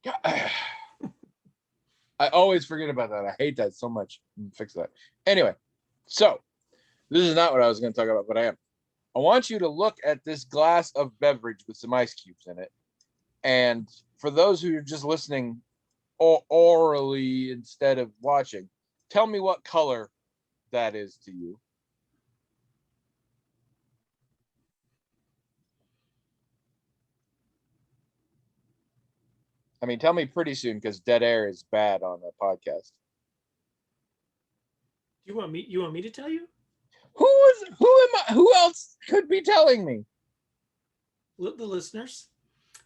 I always forget about that. I hate that so much. Fix that. Anyway, so this is not what I was going to talk about, but I am. I want you to look at this glass of beverage with some ice cubes in it. And for those who are just listening orally instead of watching, tell me what color that is to you. I mean, tell me pretty soon because dead air is bad on a podcast. You want me to tell you? Who am I? Who else could be telling me? The listeners.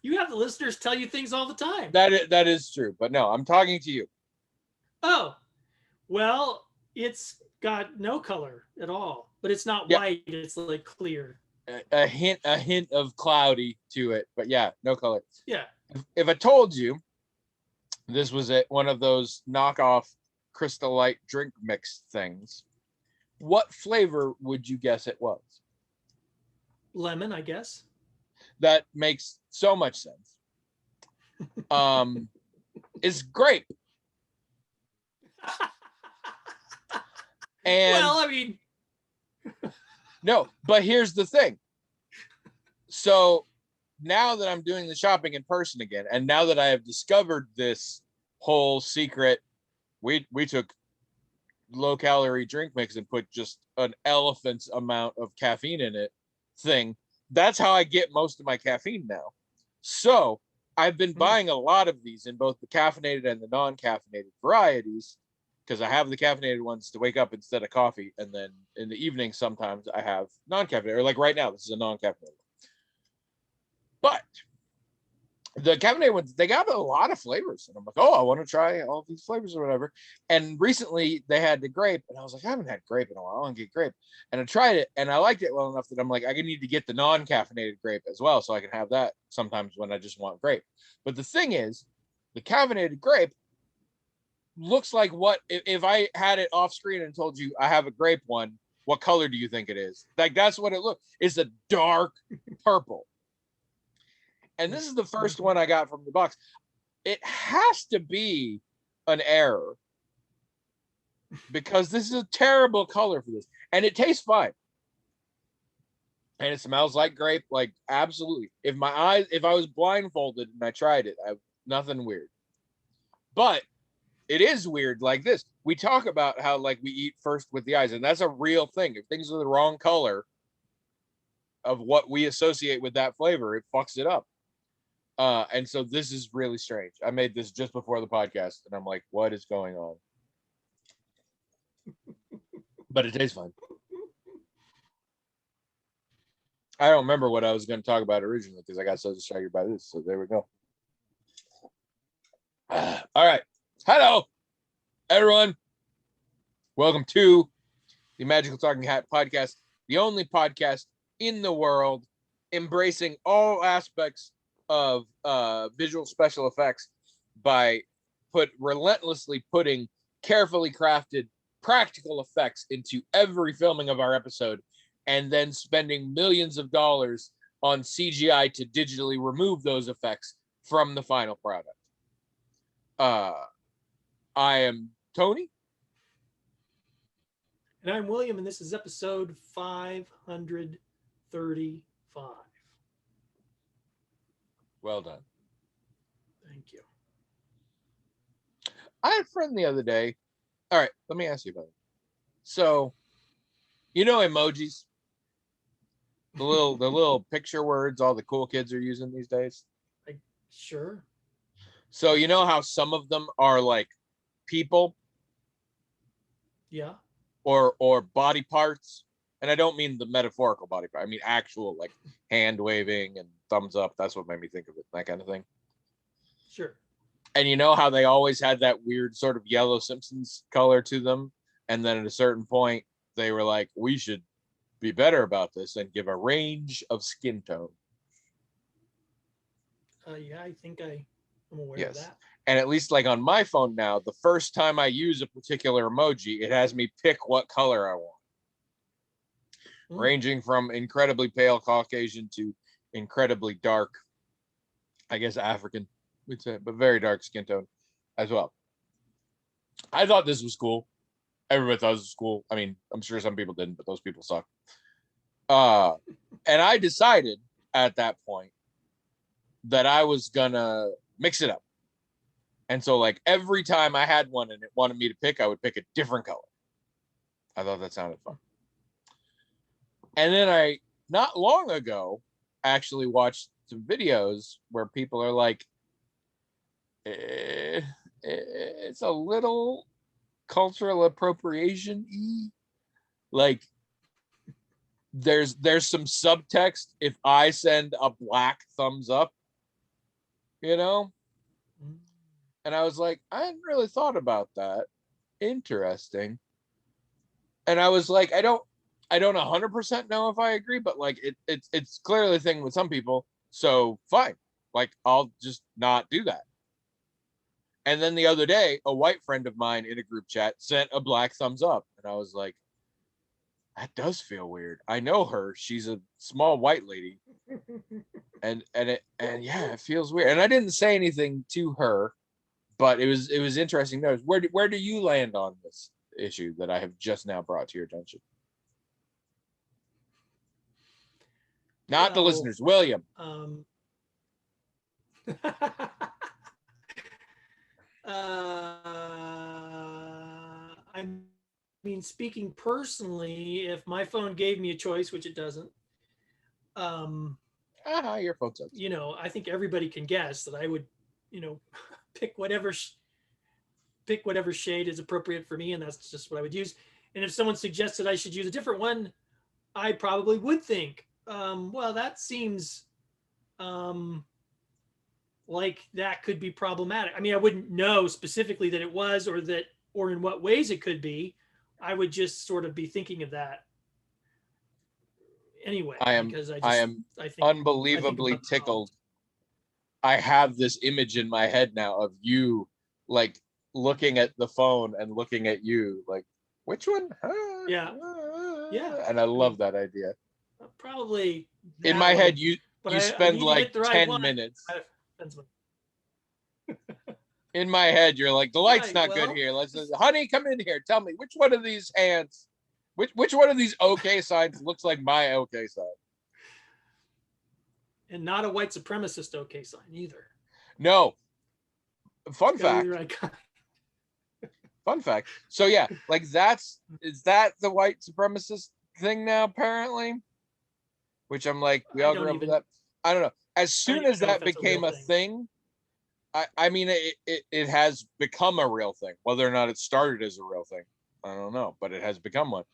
You have the listeners tell you things all the time. That is true, but no, I'm talking to you. Oh, well, it's got no color at all, but it's not Yeah, white. It's like clear. a hint of cloudy to it, but yeah, no color. Yeah. If I told you this was one of those knockoff Crystal Light drink mix things, what flavor would you guess it was? Lemon, I guess. That makes so much sense. Is grape. And well, I mean, no, but here's the thing. So now that I'm doing the shopping in person again, and now that I have discovered this whole secret, we took low calorie drink mix and put just an elephant's amount of caffeine in it thing. That's how I get most of my caffeine now. So I've been buying a lot of these in both the caffeinated and the non-caffeinated varieties because I have the caffeinated ones to wake up instead of coffee, and then in the evening sometimes I have non-caffeinated, or like right now this is a non-caffeinated. But the caffeinated ones, they got a lot of flavors, and I'm like, oh, I want to try all these flavors or whatever. And recently they had the grape, and I was like, I haven't had grape in a while. I want to get grape, and I tried it, and I liked it well enough that I'm like, I need to get the non-caffeinated grape as well, so I can have that sometimes when I just want grape. But the thing is, the caffeinated grape looks like what if I had it off screen and told you I have a grape one, what color do you think it is? Like that's what it looks. It's a dark purple. And this is the first one I got from the box. It has to be an error because this is a terrible color for this, and it tastes fine, and it smells like grape, like absolutely. If I was blindfolded and I tried it, nothing weird. But it is weird like this. We talk about how like we eat first with the eyes, and that's a real thing. If things are the wrong color of what we associate with that flavor, it fucks it up. And so this is really strange. I made this just before the podcast, and I'm like, what is going on? But it tastes fine. I don't remember what I was going to talk about originally because I got so distracted by this. So there we go. All right. Hello, everyone. Welcome to the Magical Talking Hat podcast, the only podcast in the world embracing all aspects of visual special effects by relentlessly putting carefully crafted practical effects into every filming of our episode, and then spending millions of dollars on CGI to digitally remove those effects from the final product. I am Tony. And I'm William, and this is episode 535. Well done. Thank you. I had a friend the other day. All right, let me ask you about it. So, you know emojis? The little picture words all the cool kids are using these days? Sure. So, you know how some of them are like people? Yeah. Or body parts? And I don't mean the metaphorical body part. I mean actual like hand waving and thumbs up. That's what made me think of it, that kind of thing. Sure. And you know how they always had that weird sort of yellow Simpsons color to them? And then at a certain point, they were like, we should be better about this and give a range of skin tone. Yeah, I think I'm aware Yes. of that. And at least like on my phone now, the first time I use a particular emoji, it has me pick what color I want. Ranging from incredibly pale Caucasian to incredibly dark, I guess, African. we'd say, but very dark skin tone as well. I thought this was cool. Everybody thought this was cool. I mean, I'm sure some people didn't, but those people suck. And I decided at that point that I was gonna mix it up. And so, like, every time I had one and it wanted me to pick, I would pick a different color. I thought that sounded fun. And then I, not long ago, actually watched some videos where people are like, it's a little cultural appropriation-y. Like, there's some subtext if I send a black thumbs up, you know? And I was like, I hadn't really thought about that. Interesting. And I was like, I don't 100% know if I agree, but like it's clearly a thing with some people. So fine. Like, I'll just not do that. And then the other day, a white friend of mine in a group chat sent a black thumbs up. And I was like, that does feel weird. I know her. She's a small white lady. And yeah, it feels weird. And I didn't say anything to her, but it was interesting. Notice where do you land on this issue that I have just now brought to your attention? Not the listeners, William. I mean, speaking personally, if my phone gave me a choice, which it doesn't, Your phone sucks. you know, I think everybody can guess that I would, you know, pick whatever shade is appropriate for me, and that's just what I would use. And if someone suggested I should use a different one, I probably would think, well, that seems like that could be problematic. I mean, I wouldn't know specifically that it was, or in what ways it could be. I would just sort of be thinking of that anyway. I am unbelievably tickled. I have this image in my head now of you, like, looking at the phone and looking at you, like, which one? Yeah. And I love that idea. Probably in my head, you spend like 10 minutes. In my head, you're like, the light's not good here. Honey, come in here. Tell me, which one of these hands, which one of these okay signs looks like my okay sign? And not a white supremacist okay sign either. No. Fun fact. Fun fact. So yeah, like is that the white supremacist thing now, apparently? Which I'm like, we all grew up with that. I don't know. As soon as that became a thing, I mean, it has become a real thing. Whether or not it started as a real thing, I don't know, but it has become one.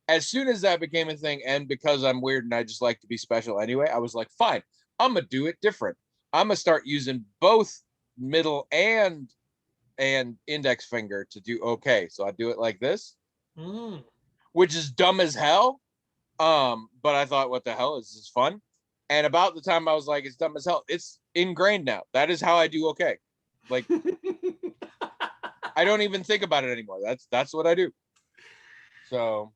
As soon as that became a thing, and because I'm weird and I just like to be special anyway, I was like, fine, I'm gonna do it different. I'm gonna start using both middle and index finger to do okay. So I do it like this, which is dumb as hell. But I thought, what the hell, is this fun? And about the time I was like, it's dumb as hell, it's ingrained now. That is how I do okay. Like, I don't even think about it anymore. That's what I do. So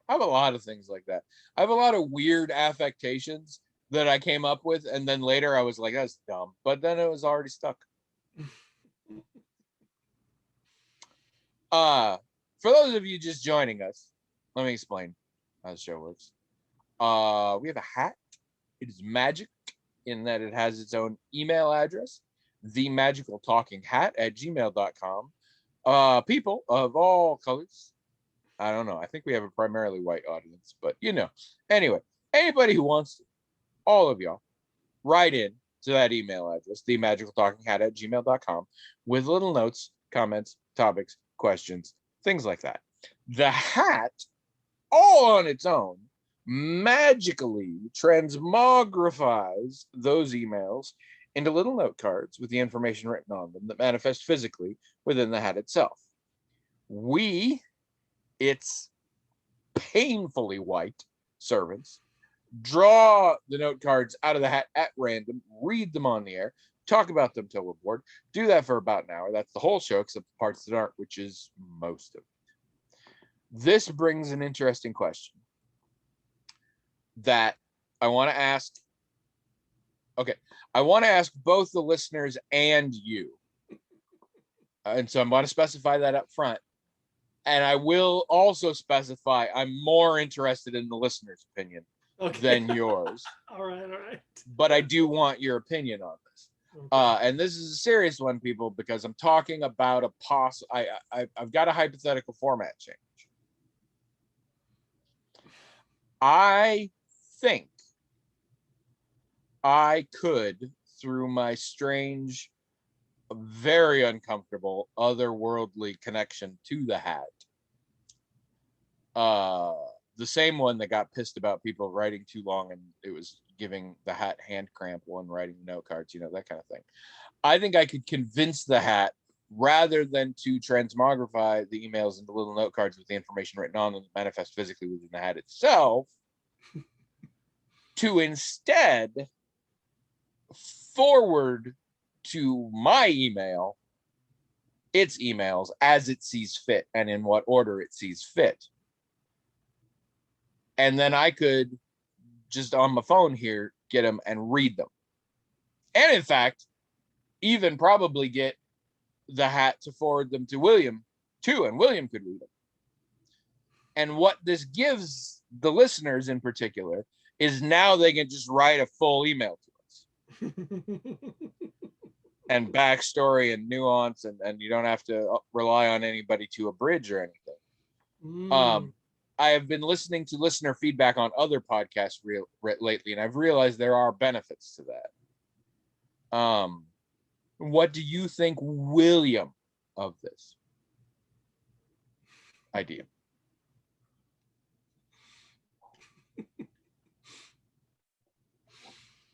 I have a lot of things like that. I have a lot of weird affectations that I came up with, and then later I was like, that's dumb. But then it was already stuck. For those of you just joining us, let me explain how the show works. We have a hat. It is magic in that it has its own email address, themagicaltalkinghat@gmail.com. People of all colors. I don't know. I think we have a primarily white audience, but you know. Anyway, anybody who wants to, all of y'all, write in to that email address, themagicaltalkinghat@gmail.com, with little notes, comments, topics, questions, things like that. The hat, all on its own, magically transmogrifies those emails into little note cards with the information written on them that manifest physically within the hat itself. Its painfully white servants, draw the note cards out of the hat at random, read them on the air, talk about them till we're bored. Do that for about an hour. That's the whole show, except the parts that aren't, which is most of it. This brings an interesting question that I want to ask Okay. I want to ask both the listeners and you. And so I'm going to specify that up front. And I will also specify I'm more interested in the listener's opinion than yours. All right. But I do want your opinion on this. Okay. And this is a serious one, people, because I'm talking about I've got a hypothetical format change. I think I could, through my strange, very uncomfortable, otherworldly connection to the hat, the same one that got pissed about people writing too long and it was giving the hat hand cramp when writing note cards, that kind of thing. I think I could convince the hat, rather than to transmogrify the emails into little note cards with the information written on them manifest physically within the hat itself, to instead forward to my email its emails as it sees fit and in what order it sees fit. And then I could just on my phone here get them and read them. And in fact, even probably get the hat to forward them to William too, and William could read them. And what this gives the listeners in particular is now they can just write a full email to us. And backstory and nuance, and you don't have to rely on anybody to abridge or anything. I have been listening to listener feedback on other podcasts lately, and I've realized there are benefits to that. What do you think, William, of this idea?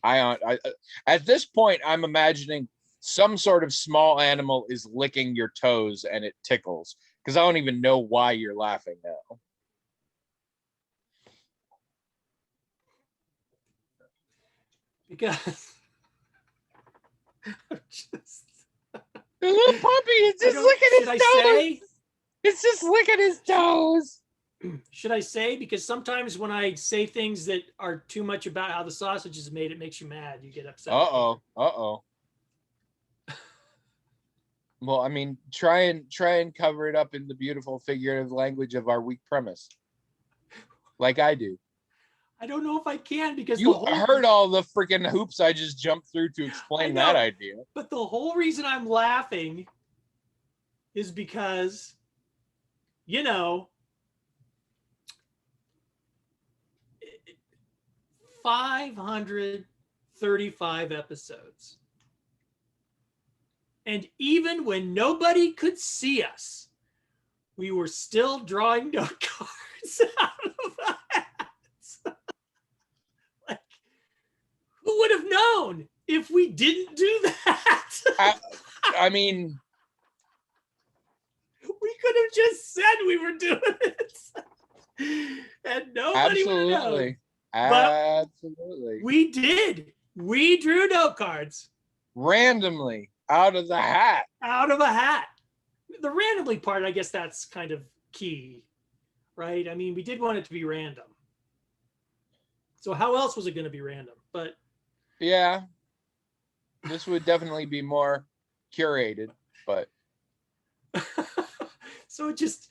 I at this point, I'm imagining some sort of small animal is licking your toes and it tickles, because I don't even know why you're laughing now. Because the little puppy is just licking his toes. It's just licking his toes. Should I say? Because sometimes when I say things that are too much about how the sausage is made, it makes you mad. You get upset. Uh-oh. Well, I mean, try and cover it up in the beautiful figurative language of our weak premise, like I do. I don't know if I can, because you heard all the freaking hoops I just jumped through to explain that idea. But the whole reason I'm laughing is because, 535 episodes. And even when nobody could see us, we were still drawing note cards out of the hats. Like, who would have known if we didn't do that? I mean, we could have just said we were doing it. And nobody would have known. Absolutely. We did. We drew note cards. Randomly. Out of the hat. Out of a hat. The randomly part, I guess that's kind of key, right? I mean, we did want it to be random. So how else was it going to be random? But yeah, this would definitely be more curated, but so it's just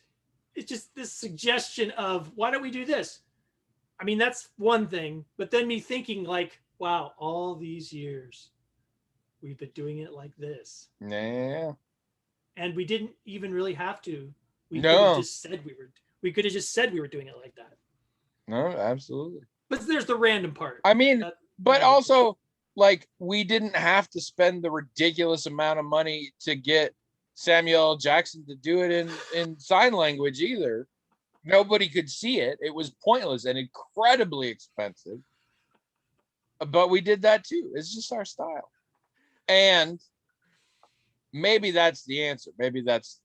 this suggestion of, why don't we do this? I mean, that's one thing, but then me thinking like, wow, all these years we've been doing it like this. Yeah. And we didn't even really have to. We could have just said we could have just said we were doing it like that. No, absolutely. But there's the random part. I mean, but also, like, we didn't have to spend the ridiculous amount of money to get Samuel L. Jackson to do it in sign language either. Nobody could see it. It was pointless and incredibly expensive. But we did that too. It's just our style. And maybe that's the answer. Maybe that's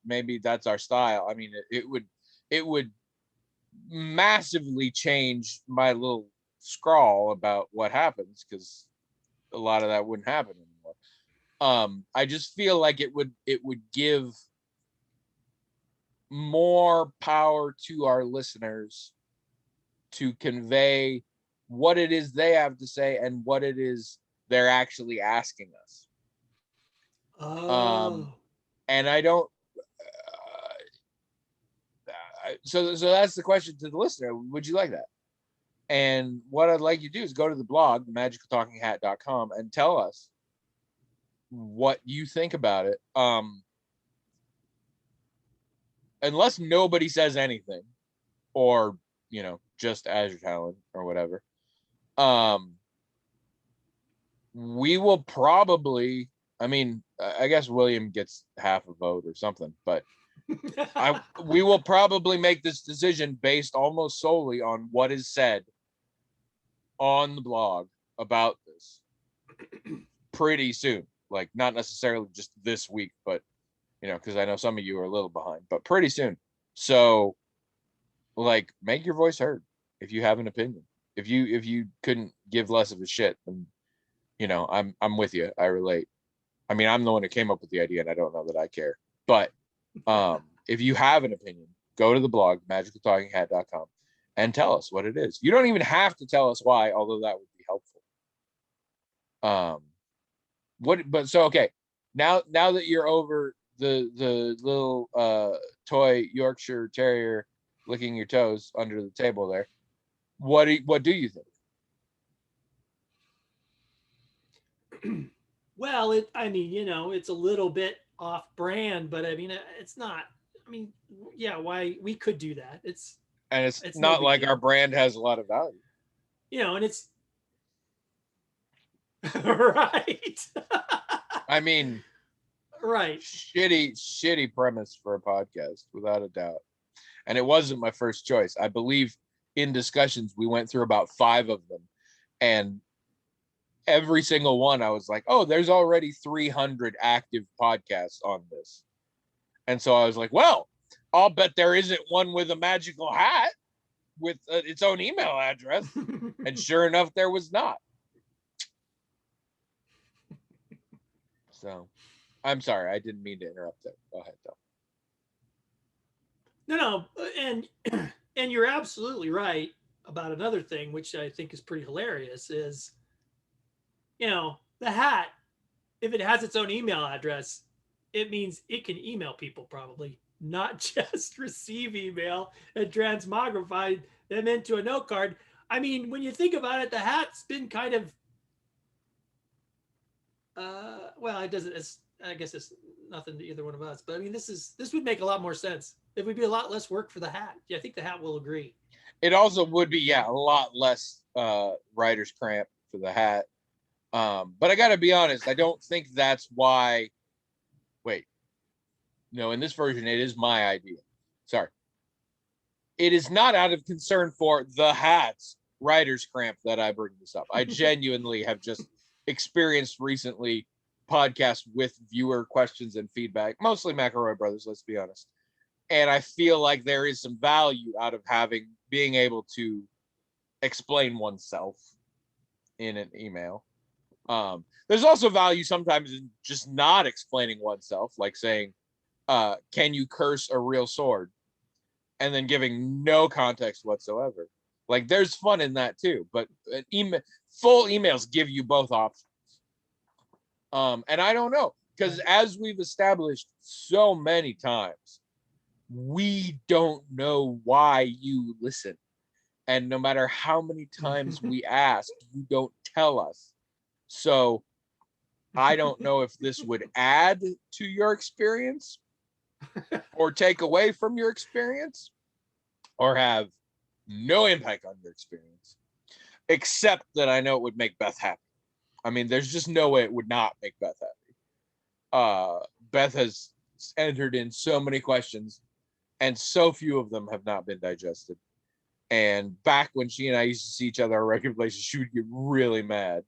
our style. I mean, it would massively change my little scrawl about what happens, because a lot of that wouldn't happen anymore. I just feel like it would give more power to our listeners to convey what it is they have to say and what it is they're actually asking us. Oh. And I don't. So that's the question to the listener. Would you like that? And what I'd like you to do is go to the blog, magicaltalkinghat.com, and tell us what you think about it. Unless nobody says anything, or just Azure Talon or whatever. We will probably. I mean, I guess William gets half a vote or something, but we will probably make this decision based almost solely on what is said on the blog about this pretty soon. Like, not necessarily just this week, but because I know some of you are a little behind, but pretty soon. So, like, make your voice heard if you have an opinion. If you couldn't give less of a shit, then I'm with you. I relate. I mean, I'm the one who came up with the idea, and I don't know that I care. But if you have an opinion, go to the blog, magicaltalkinghat.com, and tell us what it is. You don't even have to tell us why, although that would be helpful. Okay. Now that you're over the little toy Yorkshire Terrier licking your toes under the table there, what do you think? Well, it's a little bit off brand, but I mean, it's not. I mean, yeah, why we could do that? It's not no like deal. Our brand has a lot of value. And it's right. I mean, right. Shitty premise for a podcast, without a doubt. And it wasn't my first choice. I believe in discussions we went through about 5 of them, and every single one I was like, oh, there's already 300 active podcasts on this. And so I was like, well, I'll bet there isn't one with a magical hat with its own email address. And sure enough, there was not. So I'm sorry, I didn't mean to interrupt that. Go ahead, though. No, and you're absolutely right about another thing, which I think is pretty hilarious, is the hat, if it has its own email address, it means it can email people, probably not just receive email and transmogrify them into a note card. I mean, when you think about it, the hat's been kind of well, it doesn't. I guess it's nothing to either one of us, but I mean, this would make a lot more sense. It would be a lot less work for the hat. Yeah, I think the hat will agree. It also would be, a lot less writer's cramp for the hat. But I got to be honest, I don't think that's why. Wait, no, in this version, it is my idea. Sorry. It is not out of concern for the hat's writer's cramp that I bring this up. I genuinely have just experienced recently podcasts with viewer questions and feedback, mostly McElroy Brothers, let's be honest. And I feel like there is some value out of being able to explain oneself in an email. There's also value sometimes in just not explaining oneself, like saying, can you curse a real sword? And then giving no context whatsoever. Like, there's fun in that too, but full emails give you both options. And I don't know, because as we've established so many times, we don't know why you listen. And no matter how many times we ask, you don't tell us. So I don't know if this would add to your experience or take away from your experience or have no impact on your experience, except that I know it would make Beth happy. I mean, there's just no way it would not make Beth happy. Beth has entered in so many questions, and so few of them have not been digested. And back when she and I used to see each other on a regular basis, she would get really mad.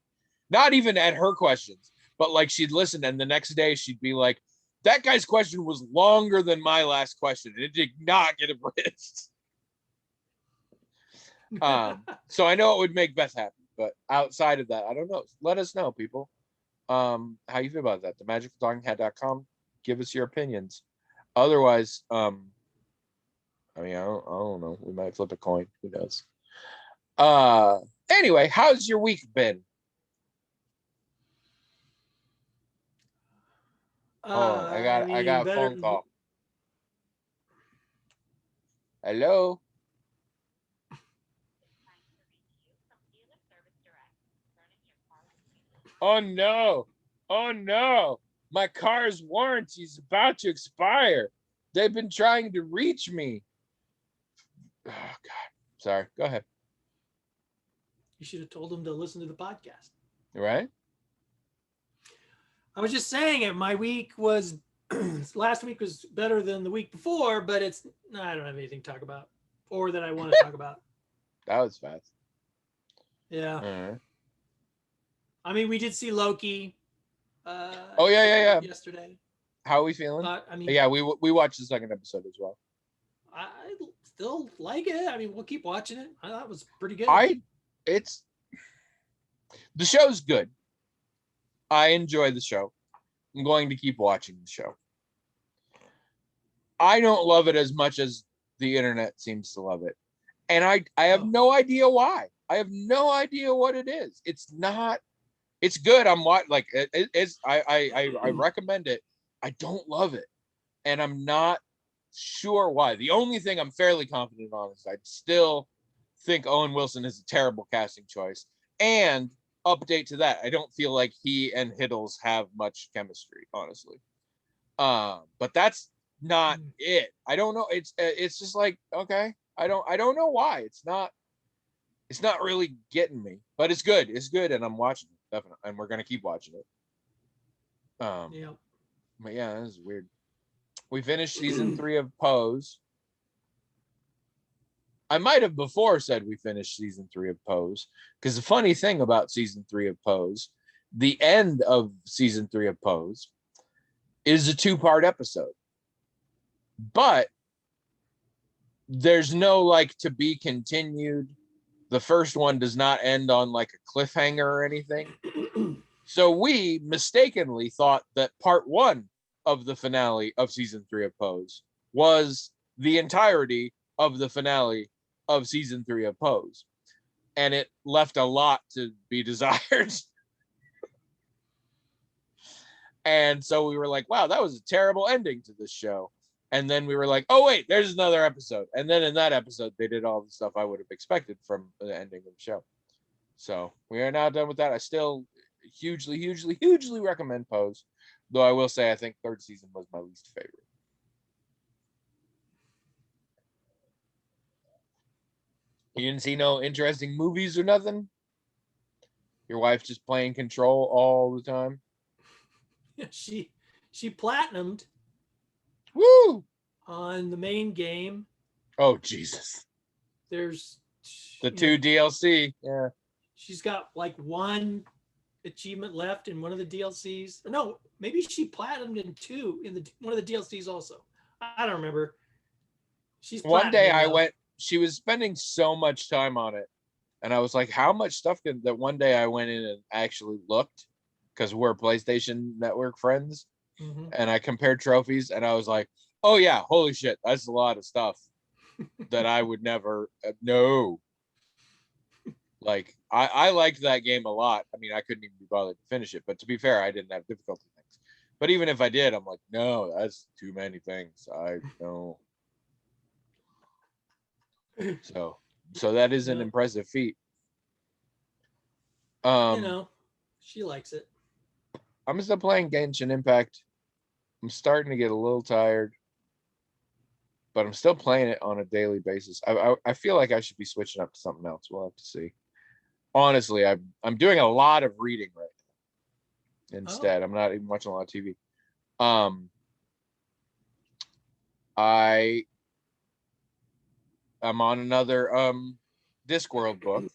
Not even at her questions, but like she'd listen, and the next day she'd be like, that guy's question was longer than my last question. It did not get abridged. So I know it would make Beth happy, but outside of that, I don't know. Let us know, people. How you feel about that? TheMagicalTalkingHat.com. Give us your opinions. Otherwise, I mean, I don't know. We might flip a coin. Who knows? Anyway, how's your week been? Oh, I mean, got a better. phone call. Hello. Oh no. Oh no. My car's warranty is about to expire. They've been trying to reach me. Oh God. Sorry. Go ahead. You should have told them to listen to the podcast. Right? I was just saying it. My week was last week was better than the week before, but it's I don't have anything to talk about or that I want to talk about. That was fast. Yeah. Uh-huh. I mean, we did see Loki. Oh yeah. Yesterday. How are we feeling? I mean, yeah, we watched the second episode as well. I still like it. I mean, we'll keep watching it. I thought it was pretty good. It's the show's good. I enjoy the show. I'm going to keep watching the show. I don't love it as much as the internet seems to love it. And I have no idea why. I have no idea what it is. It's good. I'm like it's I recommend it. I don't love it. And I'm not sure why. The only thing I'm fairly confident on is I still think Owen Wilson is a terrible casting choice. And update to that, I don't feel like he and Hiddles have much chemistry, honestly. But that's not it. I don't know. It's just like, okay, I don't know why. It's not really getting me, but it's good. It's good, and I'm watching it definitely, and we're gonna keep watching it. Yeah. But yeah, this is weird. We finished season 3 of Pose. I might have before said we finished season 3 of Pose, because the funny thing about season 3 of Pose, the end of season 3 of Pose, is a 2-part episode. But there's no like to be continued. The first one does not end on like a cliffhanger or anything. So we mistakenly thought that part 1 of the finale of season 3 of Pose was the entirety of the finale of season 3 of Pose. And it left a lot to be desired. And so we were like, wow, that was a terrible ending to this show. And then we were like, oh, wait, there's another episode. And then in that episode, they did all the stuff I would have expected from the ending of the show. So we are now done with that. I still hugely recommend Pose. Though I will say, I think third season was my least favorite. You didn't see no interesting movies or nothing? Your wife just playing Control all the time? Yeah, she platinumed. Woo! On the main game. Oh, Jesus. There's the 2 DLC. Yeah. She's got like 1 achievement left in one of the DLCs. No, maybe she platinumed in 2 in the one of the DLCs also. I don't remember. She's one day I went. She was spending so much time on it, and I was like, "How much stuff can that?" One day I went in and actually looked because we're PlayStation Network friends, and I compared trophies, and I was like, "Oh yeah, holy shit, that's a lot of stuff that I would never know." Like I liked that game a lot. I mean, I couldn't even be bothered to finish it, but to be fair, I didn't have difficulty things. But even if I did, I'm like, no, that's too many things. I know. So that is an impressive feat. She likes it. I'm still playing Genshin Impact. I'm starting to get a little tired, but I'm still playing it on a daily basis. I feel like I should be switching up to something else. We'll have to see. Honestly, I'm doing a lot of reading right now. Instead, I'm not even watching a lot of TV. I'm on another Discworld book.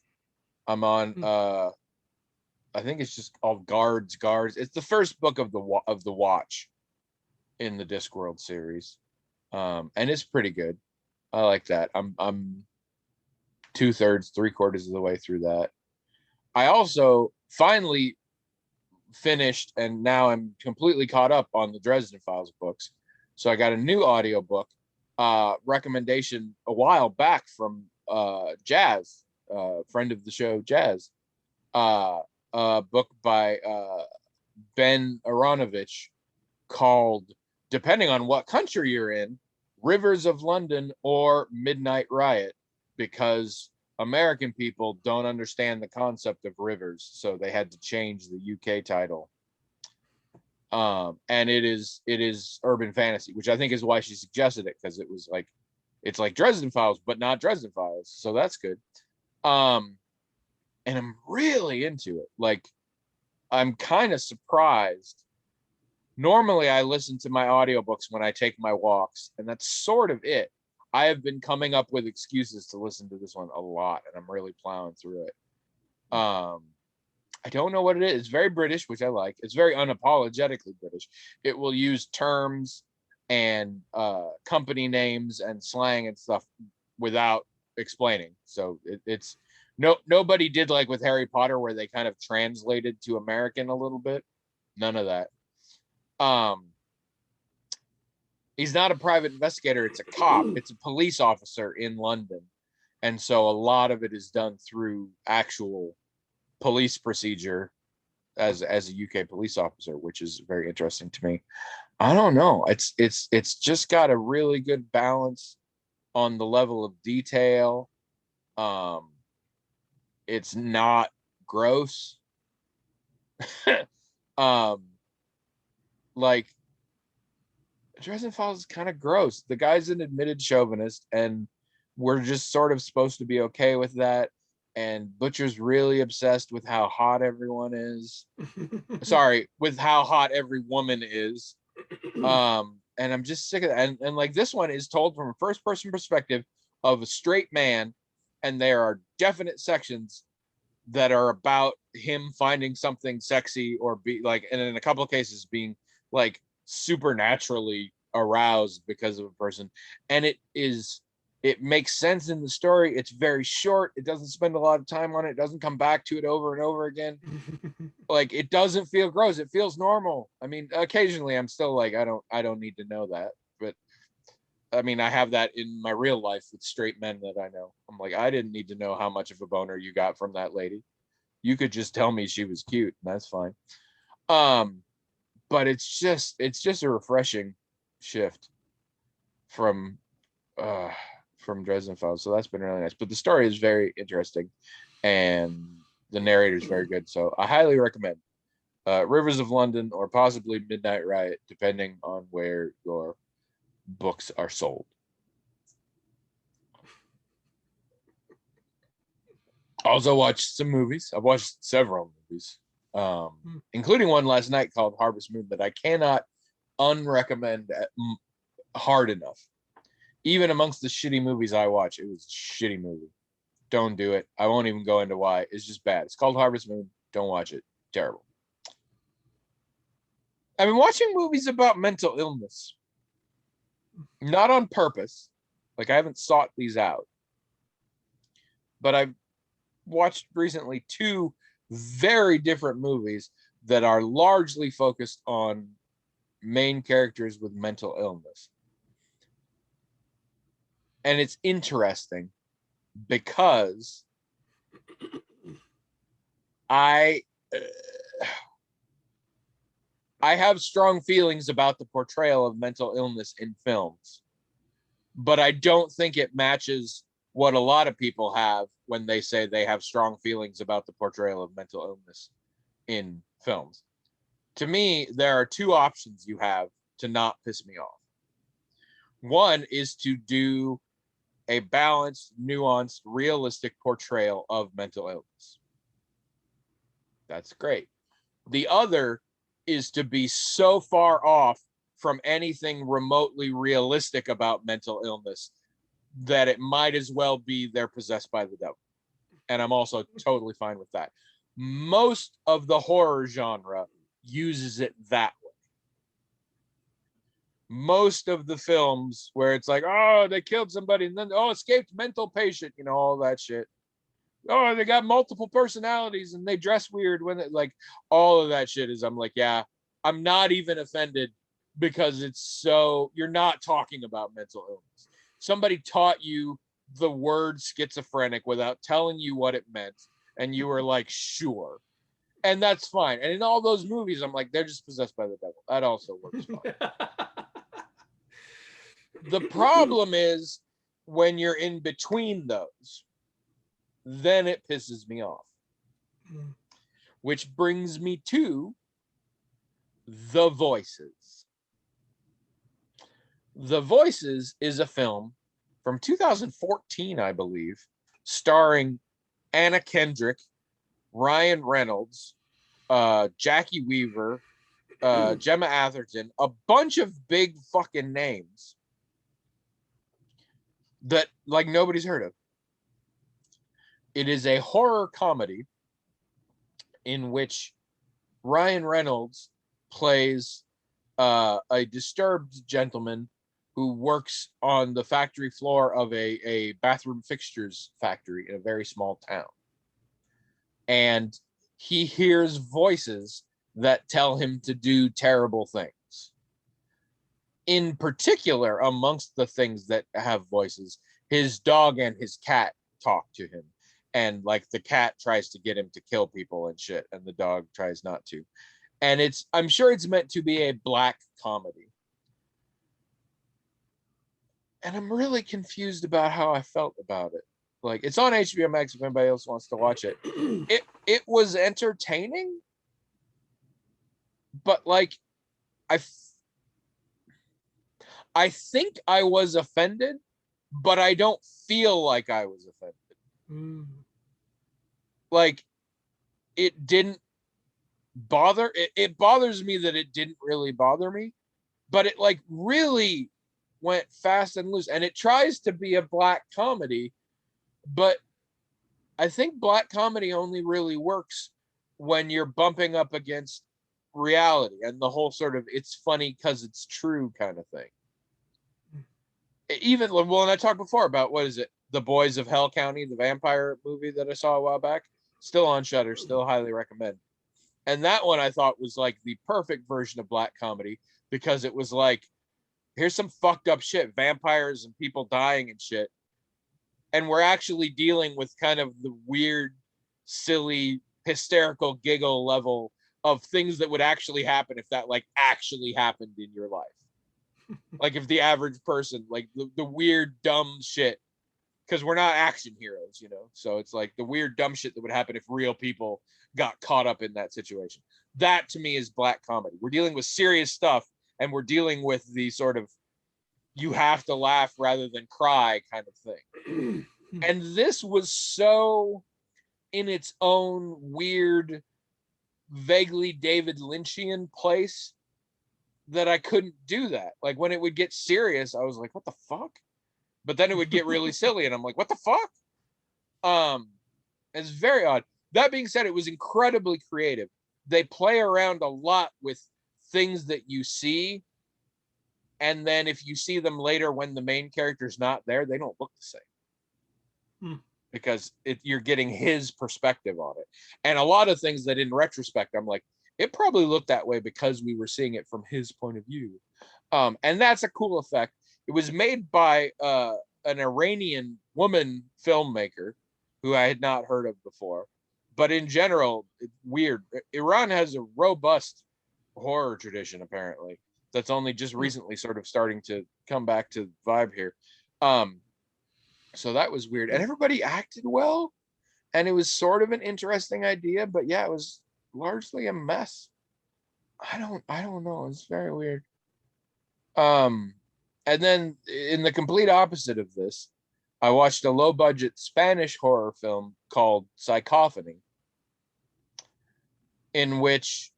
I'm on I think it's just called Guards. It's the first book of the Watch in the Discworld series. And it's pretty good. I like that. I'm 2/3, 3/4 of the way through that. I also finally finished, and now I'm completely caught up on the Dresden Files books. So I got a new audiobook recommendation a while back from Jazz, friend of the show, Jazz. A book by Ben Aronovich called, depending on what country you're in, Rivers of London or Midnight Riot, because American people don't understand the concept of rivers, so they had to change the UK title. And it is urban fantasy, which I think is why she suggested it, because it was like, it's like Dresden Files, but not Dresden Files, so that's good. And I'm really into it. Like, I'm kind of surprised. Normally, I listen to my audiobooks when I take my walks, and that's sort of it. I have been coming up with excuses to listen to this one a lot, and I'm really plowing through it. I don't know what it is. It's very British, which I like. It's very unapologetically British. It will use terms and company names and slang and stuff without explaining. So it's nobody did like with Harry Potter, where they kind of translated to American a little bit. None of that. He's not a private investigator. It's a cop. It's a police officer in London. And so a lot of it is done through actual police procedure as a UK police officer, which is very interesting to me. I don't know. It's just got a really good balance on the level of detail. It's not gross. Like, Dresden Files is kind of gross. The guy's an admitted chauvinist, and we're just sort of supposed to be okay with that. And Butcher's really obsessed with how hot everyone is. Sorry, with how hot every woman is. And I'm just sick of that. And like, this one is told from a first person perspective of a straight man, and there are definite sections that are about him finding something sexy, or be like, and in a couple of cases being like supernaturally aroused because of a person. And it makes sense in the story. It's very short. It doesn't spend a lot of time on it. It doesn't come back to it over and over again. Like, it doesn't feel gross. It feels normal. I mean, occasionally I'm still like, I don't need to know that. But I mean, I have that in my real life with straight men that I know. I'm like, I didn't need to know how much of a boner you got from that lady. You could just tell me she was cute, and that's fine. But it's just a refreshing shift from Dresden Files. So that's been really nice. But the story is very interesting, and the narrator is very good. So I highly recommend Rivers of London, or possibly Midnight Riot, depending on where your books are sold. Also watched some movies. I've watched several movies, including one last night called Harvest Moon that I cannot unrecommend hard enough. Even amongst the shitty movies I watch, it was a shitty movie. Don't do it. I won't even go into why. It's just bad. It's called Harvest Moon. Don't watch it. Terrible. I've been watching movies about mental illness. Not on purpose. Like, I haven't sought these out. But I've watched recently 2 very different movies that are largely focused on main characters with mental illness. And it's interesting because I have strong feelings about the portrayal of mental illness in films, but I don't think it matches what a lot of people have when they say they have strong feelings about the portrayal of mental illness in films. To me, there are 2 options you have to not piss me off. One is to do a balanced, nuanced, realistic portrayal of mental illness. That's great. The other is to be so far off from anything remotely realistic about mental illness that it might as well be they're possessed by the devil. And I'm also totally fine with that. Most of the horror genre uses it that way. Most of the films where it's like, oh, they killed somebody, and then, oh, escaped mental patient, all that shit. Oh, they got multiple personalities and they dress weird when it, like, all of that shit is, I'm like, yeah, I'm not even offended, because it's so, you're not talking about mental illness. Somebody taught you the word schizophrenic without telling you what it meant, and you were like, sure. And that's fine. And in all those movies, I'm like, they're just possessed by the devil. That also works fine. The problem is when you're in between those, then it pisses me off. Which brings me to The Voices. The Voices is a film from 2014, I believe, starring Anna Kendrick, Ryan Reynolds, Jackie Weaver, Gemma Atherton, a bunch of big fucking names that like nobody's heard of. It is a horror comedy in which Ryan Reynolds plays a disturbed gentleman who works on the factory floor of a bathroom fixtures factory in a very small town. And he hears voices that tell him to do terrible things. In particular, amongst the things that have voices, his dog and his cat talk to him. And like the cat tries to get him to kill people and shit, and the dog tries not to. And I'm sure it's meant to be a black comedy. And I'm really confused about how I felt about it. Like, it's on HBO Max if anybody else wants to watch it. It was entertaining, but like I think I was offended, but I don't feel like I was offended. Like, it didn't bother. It bothers me that it didn't really bother me, but it like really went fast and loose. And it tries to be a black comedy, but I think black comedy only really works when you're bumping up against reality and the whole sort of it's funny because it's true kind of thing. Even, well, and I talked before about, what is it? The Boys of Hell County, the vampire movie that I saw a while back. Still on Shudder, still highly recommend. And that one I thought was like the perfect version of black comedy, because it was like, here's some fucked up shit, vampires and people dying and shit. And we're actually dealing with kind of the weird, silly, hysterical giggle level of things that would actually happen if that like actually happened in your life. Like if the average person, like the weird, dumb shit, because we're not action heroes, you know? So it's like the weird, dumb shit that would happen if real people got caught up in that situation. That to me is black comedy. We're dealing with serious stuff, and we're dealing with the sort of you have to laugh rather than cry kind of thing. And this was so in its own weird, vaguely David Lynchian place that I couldn't do that. Like when it would get serious, I was like, what the fuck? But then it would get really silly, and I'm like, what the fuck? It's very odd. That being said, it was incredibly creative. They play around a lot with things that you see, and then if you see them later when the main character's not there, they don't look the same. Because you're getting his perspective on it. And a lot of things that in retrospect, I'm like, it probably looked that way because we were seeing it from his point of view. And that's a cool effect. It was made by an Iranian woman filmmaker who I had not heard of before. But in general, it's weird. Iran has a robust horror tradition, apparently, that's only just recently sort of starting to come back to vibe here. So that was weird. And everybody acted well. And it was sort of an interesting idea. But yeah, it was largely a mess. I don't know. It's very weird. And then in the complete opposite of this, I watched a low budget Spanish horror film called Psychophony, in which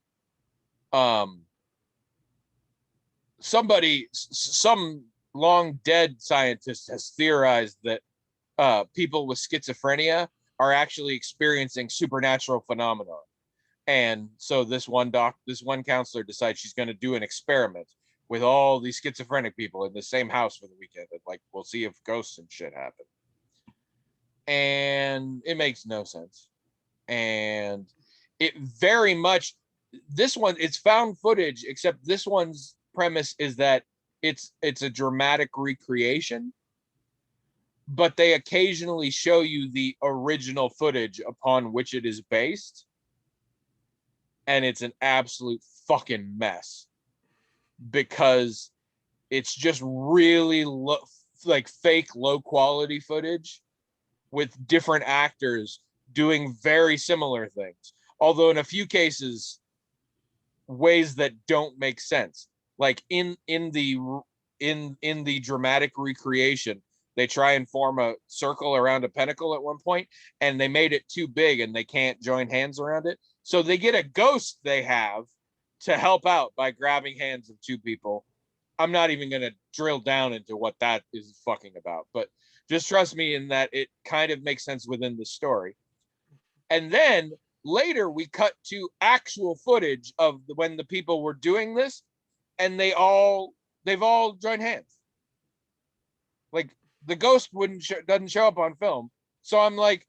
some long dead scientist has theorized that people with schizophrenia are actually experiencing supernatural phenomena. And so this one counselor decides she's going to do an experiment with all these schizophrenic people in the same house for the weekend. And like, we'll see if ghosts and shit happen. And it makes no sense. And it very much, it's found footage, except this one's premise is that it's a dramatic recreation, but they occasionally show you the original footage upon which it is based. and it's an absolute fucking mess because it's just really like fake low quality footage with different actors doing very similar things, although in a few cases ways that don't make sense. Like in the dramatic recreation, they try and form a circle around a pentacle at one point, and they made it too big and they can't join hands around it, so they get a ghost they have to help out by grabbing hands of two people. I'm not even going to drill down into what that is fucking about, but just trust me in that it kind of makes sense within the story. And then later we cut to actual footage of when the people were doing this, and they've all joined hands. Like the ghost doesn't show up on film. So I'm like,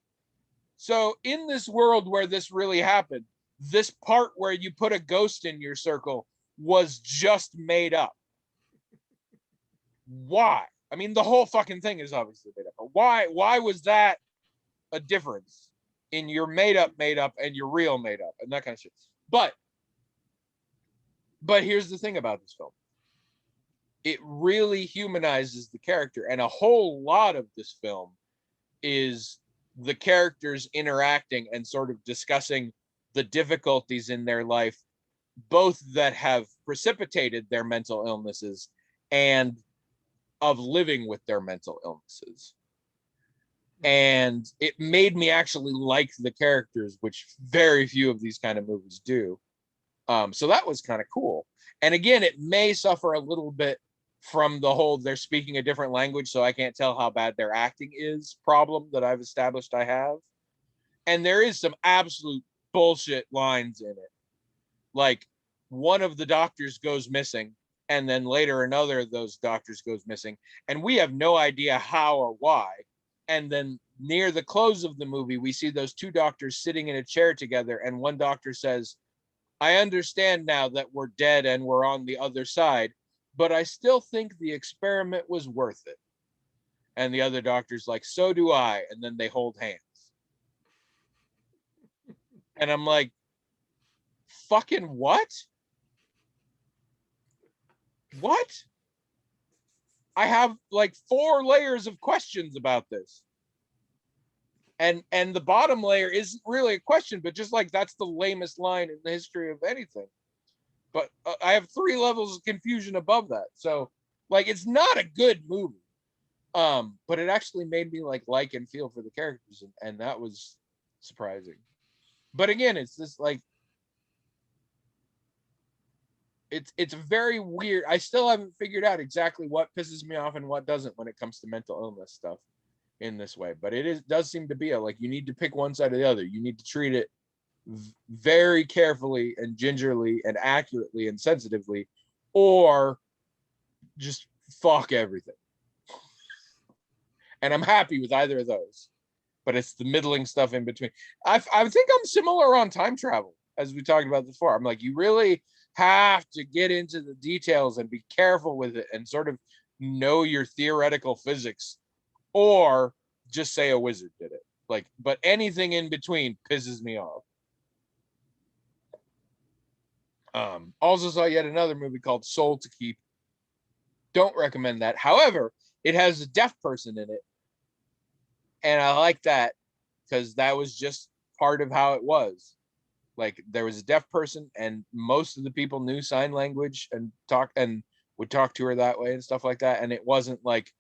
so in this world where this really happened, this part where you put a ghost in your circle was just made up. Why? I mean, the whole fucking thing is obviously made up. But why was that a difference in your made up and your real made up and that kind of shit? But here's the thing about this film. It really humanizes the character, and a whole lot of this film is the characters interacting and sort of discussing the difficulties in their life, both that have precipitated their mental illnesses and of living with their mental illnesses. And it made me actually like the characters, which very few of these kind of movies do. So that was kind of cool. And again, it may suffer a little bit from the whole they're speaking a different language, so I can't tell how bad their acting is problem that I've established I have. And there is some absolute bullshit lines in it. Like one of the doctors goes missing, and then later another of those doctors goes missing, and we have no idea how or why. And then near the close of the movie, we see those two doctors sitting in a chair together, and one doctor says, I understand now that we're dead and we're on the other side, but I still think the experiment was worth it. And the other doctor's like, so do I. And then they hold hands. And I'm like, fucking what? What? I have like 4 layers of questions about this. And the bottom layer isn't really a question, but just like that's the lamest line in the history of anything. But I have 3 levels of confusion above that. So like it's not a good movie. But it actually made me like and feel for the characters, and that was surprising. But again, it's this like it's very weird. I still haven't figured out exactly what pisses me off and what doesn't when it comes to mental illness stuff in this way. But does seem to be like you need to pick one side or the other. You need to treat it very carefully and gingerly and accurately and sensitively, or just fuck everything. And I'm happy with either of those, but it's the middling stuff in between. I think I'm similar on time travel, as we talked about before. I'm like, you really have to get into the details and be careful with it and sort of know your theoretical physics, or just say a wizard did it. Like, but anything in between pisses me off. Also saw yet another movie called Soul to Keep. Don't recommend that. However, it has a deaf person in it, and I like that because that was just part of how it was. Like there was a deaf person, and most of the people knew sign language and would talk to her that way and stuff like that. And it wasn't like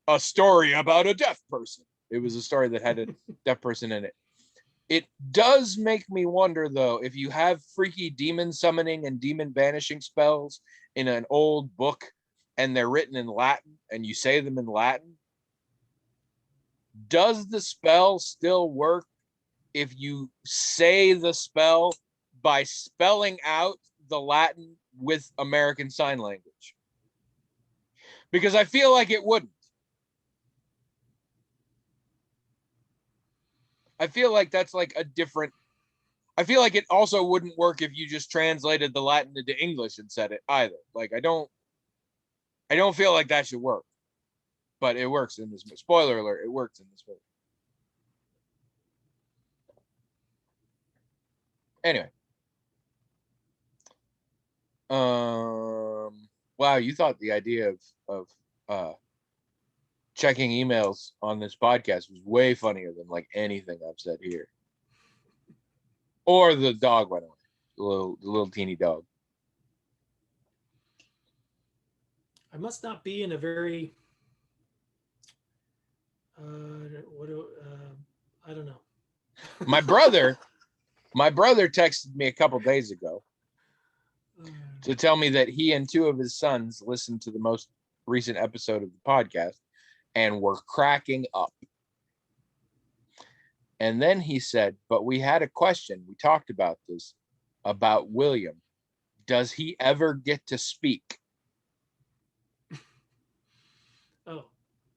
a story about a deaf person. It was a story that had a deaf person in it. It does make me wonder, though, if you have freaky demon summoning and demon banishing spells in an old book and they're written in Latin and you say them in Latin, does the spell still work if you say the spell by spelling out the Latin with American Sign Language? Because I feel like it wouldn't. I feel like that's like a different. I feel like it also wouldn't work if you just translated the Latin into English and said it either. Like I don't feel like that should work. But it works in this movie. Spoiler alert, it works in this movie. Anyway, Wow, you thought the idea of checking emails on this podcast was way funnier than like anything I've said here. Or the dog went away. The little teeny dog. I must not be in a very I don't know. My brother texted me a couple days ago to tell me that he and two of his sons listened to the most recent episode of the podcast and were cracking up. And then he said, but we had a question. We talked about this, about William. Does he ever get to speak? Oh,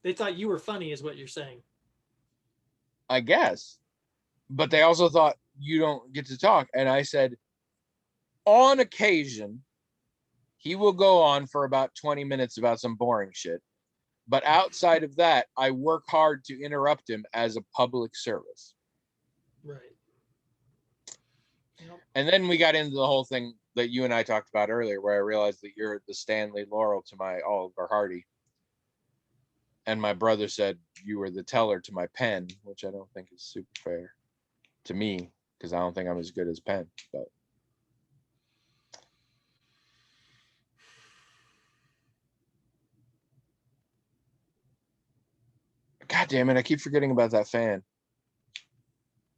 they thought you were funny is what you're saying. I guess. But they also thought you don't get to talk. And I said, on occasion, he will go on for about 20 minutes about some boring shit. But outside of that, I work hard to interrupt him as a public service. Right. Yep. And then we got into the whole thing that you and I talked about earlier, where I realized that you're the Stanley Laurel to my Oliver Hardy. And my brother said you were the Teller to my Penn, which I don't think is super fair to me, because I don't think I'm as good as Penn. But God damn it, I keep forgetting about that fan.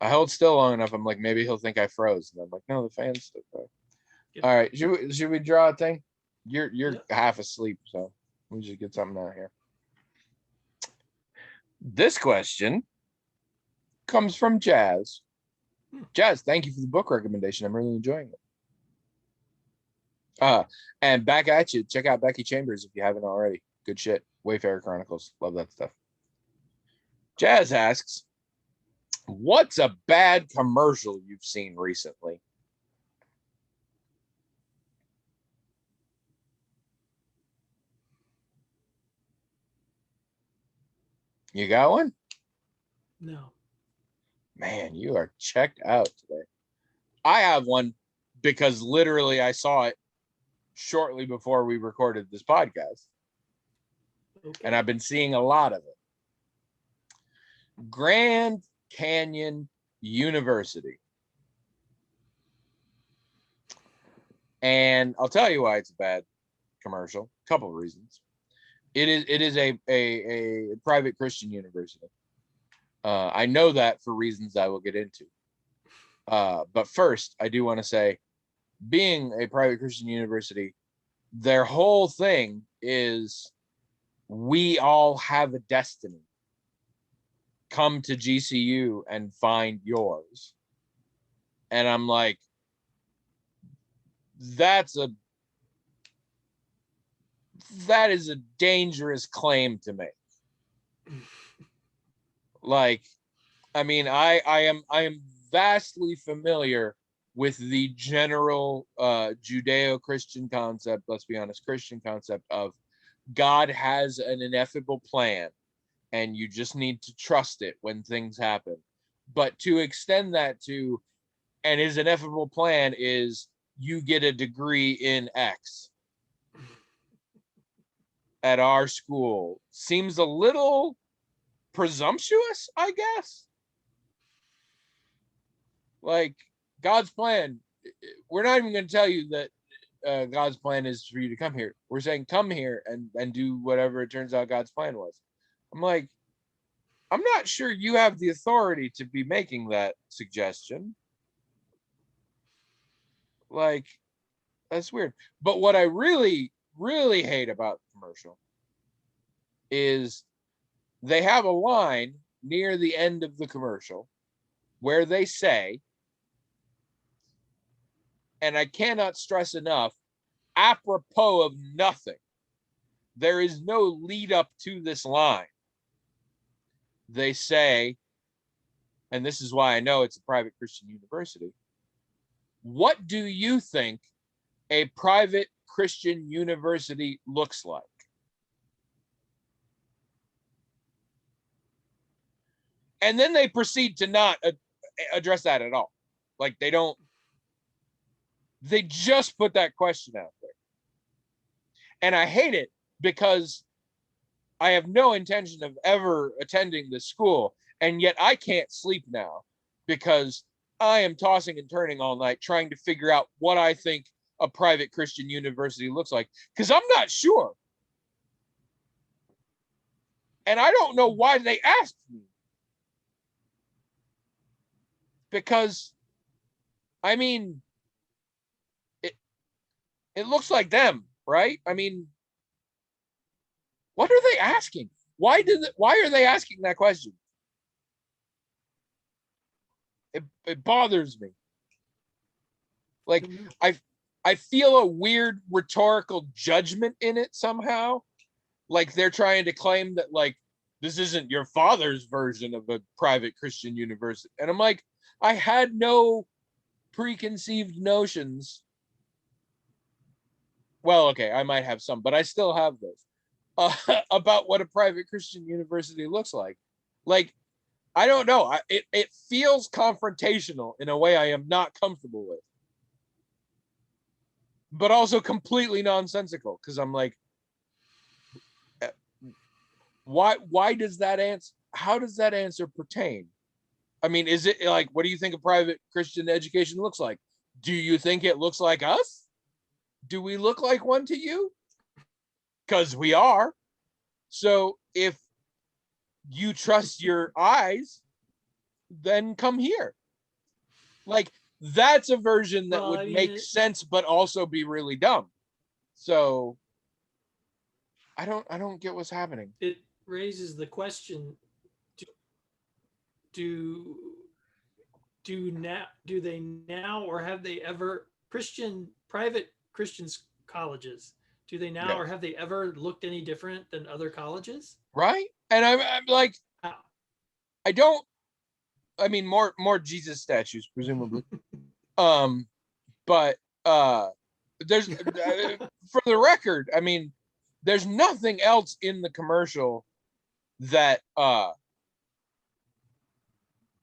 I held still long enough. I'm like, maybe he'll think I froze. And I'm like, no, the fan's still there. Yep. All right, should we draw a thing? You're Yep. half asleep, so we just get something out here. This question comes from Jazz. Jazz, thank you for the book recommendation. I'm really enjoying it. And back at you. Check out Becky Chambers if you haven't already. Good shit. Wayfarer Chronicles. Love that stuff. Jazz asks, what's a bad commercial you've seen recently? You got one? No. Man, you are checked out today. I have one because literally I saw it shortly before we recorded this podcast. Okay. And I've been seeing a lot of it. Grand Canyon University. And I'll tell you why it's a bad commercial. A couple of reasons. It is a private Christian university. I know that for reasons I will get into. But first, I do want to say, being a private Christian university, their whole thing is we all have a destiny. Come to GCU and find yours. And I'm like, that is a dangerous claim to make. Like, I mean, I am vastly familiar with the general Judeo-Christian concept, let's be honest, Christian concept of God has an ineffable plan and you just need to trust it when things happen. But to extend that to, and his ineffable plan is you get a degree in X at our school, seems a little presumptuous, I guess. Like, God's plan, we're not even going to tell you that God's plan is for you to come here. We're saying come here and do whatever it turns out God's plan was. I'm like, I'm not sure you have the authority to be making that suggestion. Like, that's weird. But what I really, really hate about the commercial is they have a line near the end of the commercial where they say, and I cannot stress enough, apropos of nothing, there is no lead up to this line. They say, and this is why I know it's a private Christian university, what do you think a private Christian university looks like? And then they proceed to not address that at all. Like, they just put that question out there. And I hate it because I have no intention of ever attending this school. And yet I can't sleep now because I am tossing and turning all night trying to figure out what I think a private Christian university looks like, because I'm not sure. And I don't know why they asked me. Because, I mean, it looks like them, right? I mean, what are they asking? Why are they asking that question? It bothers me. Like I feel a weird rhetorical judgment in it somehow. Like they're trying to claim that like this isn't your father's version of a private Christian university. And I'm like, I had no preconceived notions. Well, okay, I might have some, but I still have those about what a private Christian university looks like. Like, I don't know. It feels confrontational in a way I am not comfortable with, but also completely nonsensical because I'm like, why does that answer? How does that answer pertain? I mean, is it like, what do you think a private Christian education looks like? Do you think it looks like us? Do we look like one to you? Because we are. So if you trust your eyes, then come here. Like, that's a version that would make sense, but also be really dumb. So I don't get what's happening. It raises the question: do they now, or have they ever, private Christian colleges? Do they now, or have they ever looked any different than other colleges? Right. And I'm like, I mean, more Jesus statues, presumably. But there's for the record, I mean, there's nothing else in the commercial that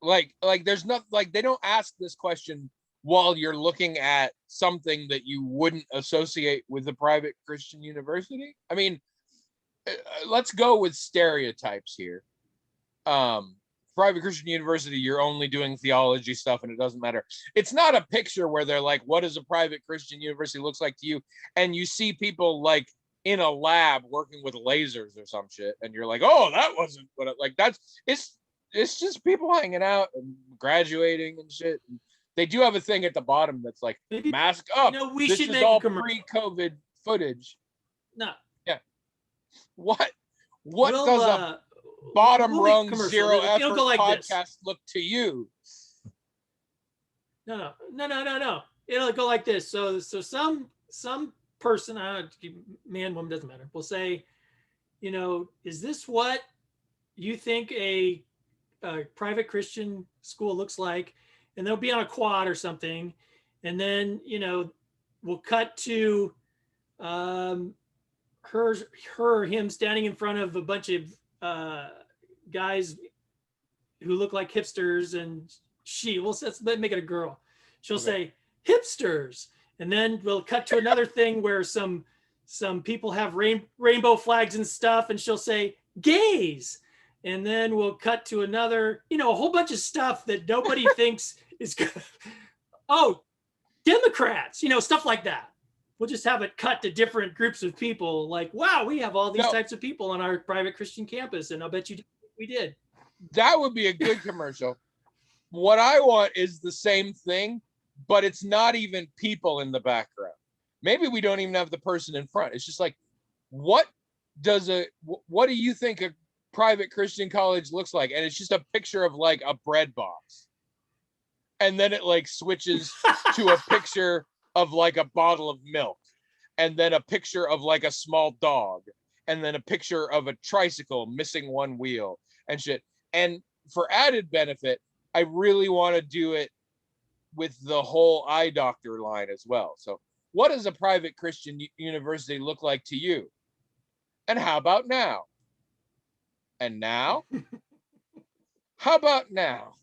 like there's not, like, they don't ask this question while you're looking at something that you wouldn't associate with a private Christian university. I mean, let's go with stereotypes here. Private Christian university, you're only doing theology stuff and it doesn't matter. It's not a picture where they're like, what does a private Christian university looks like to you? And you see people like in a lab working with lasers or some shit, and you're like, oh, that wasn't what like it's just people hanging out and graduating and shit. And they do have a thing at the bottom that's like, maybe, mask up. This is all pre-COVID footage. No. Yeah. What does a bottom rung zero effort like podcast this look to you? No. It'll go like this. So some person, man, woman, doesn't matter, will say, is this what you think a private Christian school looks like? And they'll be on a quad or something, and then we'll cut to him standing in front of a bunch of guys who look like hipsters, and let's make it a girl. She'll say hipsters, and then we'll cut to another thing where some people have rainbow flags and stuff, and she'll say gays. And then we'll cut to another, a whole bunch of stuff that nobody thinks is good. Oh, Democrats, stuff like that. We'll just have it cut to different groups of people. Like, wow, we have all these types of people on our private Christian campus, and I'll bet you we did. That would be a good commercial. What I want is the same thing, but it's not even people in the background. Maybe we don't even have the person in front. It's just like, what do you think a private Christian college looks like? And it's just a picture of like a bread box, and then it like switches to a picture of like a bottle of milk, and then a picture of like a small dog, and then a picture of a tricycle missing one wheel and shit. And for added benefit, I really want to do it with the whole eye doctor line as well. So what does a private Christian university look like to you? And how about now? And now? How about now?